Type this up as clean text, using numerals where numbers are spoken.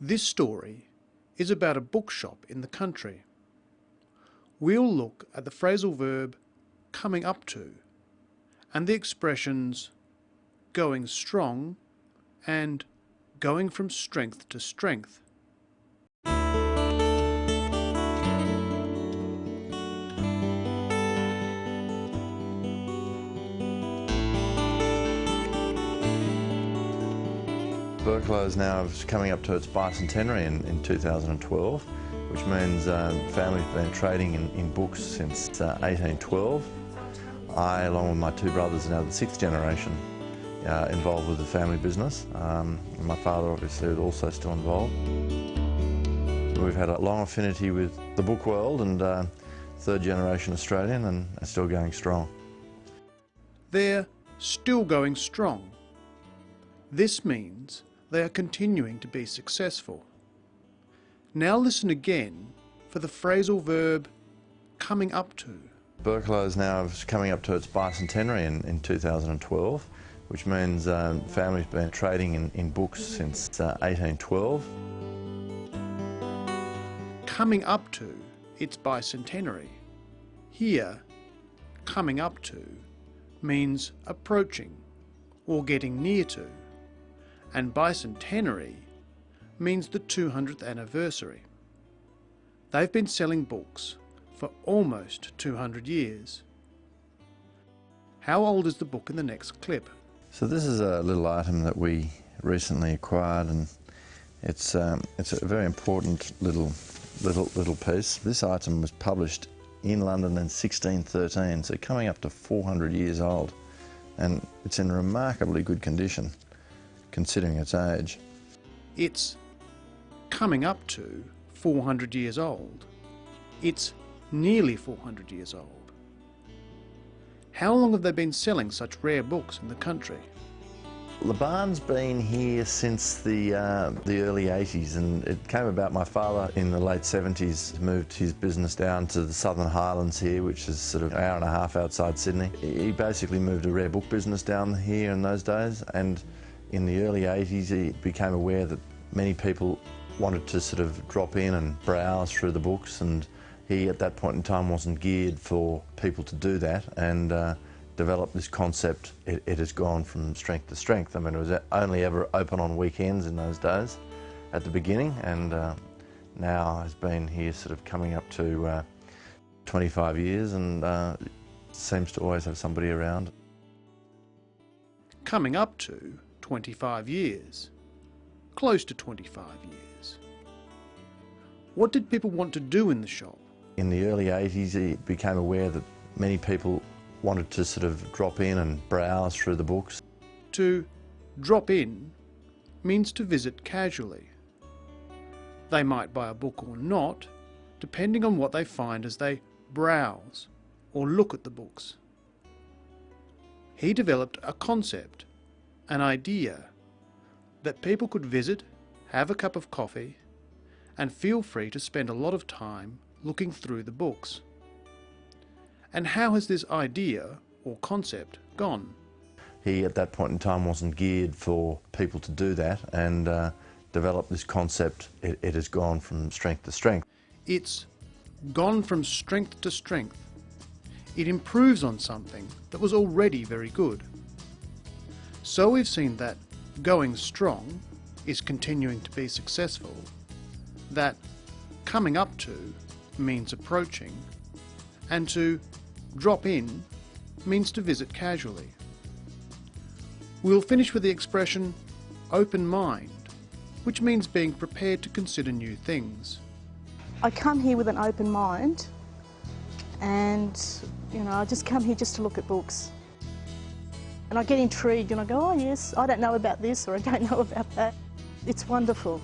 This story is about a bookshop in the country. We'll look at the phrasal verb coming up to and the expressions going strong and going from strength to strength. Berkelouw is now coming up to its bicentenary in 2012, which means family's been trading in books since 1812. I, along with my two brothers, are now the sixth generation involved with the family business. My father obviously is also still involved. We've had a long affinity with the book world and third generation Australian and are still going strong. They're still going strong. This means they are continuing to be successful. Now listen again for the phrasal verb coming up to. Berkelouw is now coming up to its bicentenary in 2012, which means family's been trading in books since 1812. Coming up to its bicentenary. Here, coming up to means approaching or getting near to, and bicentenary means the 200th anniversary. They've been selling books for almost 200 years. How old is the book in the next clip? So this is a little item that we recently acquired, and it's a very important little piece. This item was published in London in 1613, so coming up to 400 years old, and it's in remarkably good condition considering its age. It's coming up to 400 years old. It's nearly 400 years old. How long have they been selling such rare books in the country? The barn's been here since the early 80s, and it came about my father in the late 70s moved his business down to the Southern Highlands here, which is sort of an hour and a half outside Sydney. He basically moved a rare book business down here in those days, and in the early 80s he became aware that many people wanted to sort of drop in and browse through the books, and he at that point in time wasn't geared for people to do that, and developed this concept. It has gone from strength to strength. I mean, it was only ever open on weekends in those days at the beginning, and now has been here sort of coming up to 25 years, and seems to always have somebody around. Coming up to 25 years. Close to 25 years. What did people want to do in the shop? In the early 80s he became aware that many people wanted to sort of drop in and browse through the books. To drop in means to visit casually. They might buy a book or not, depending on what they find as they browse or look at the books. He developed a concept, an idea, that people could visit, have a cup of coffee, and feel free to spend a lot of time looking through the books. And how has this idea or concept gone? He at that point in time wasn't geared for people to do that, and developed this concept. It has gone from strength to strength. It's gone from strength to strength. It improves on something that was already very good. So we've seen that going strong is continuing to be successful, that coming up to means approaching, and to drop in means to visit casually. We'll finish with the expression open mind, which means being prepared to consider new things. I come here with an open mind, and I just come here just to look at books. And I get intrigued and I go, oh yes, I don't know about this or I don't know about that. It's wonderful.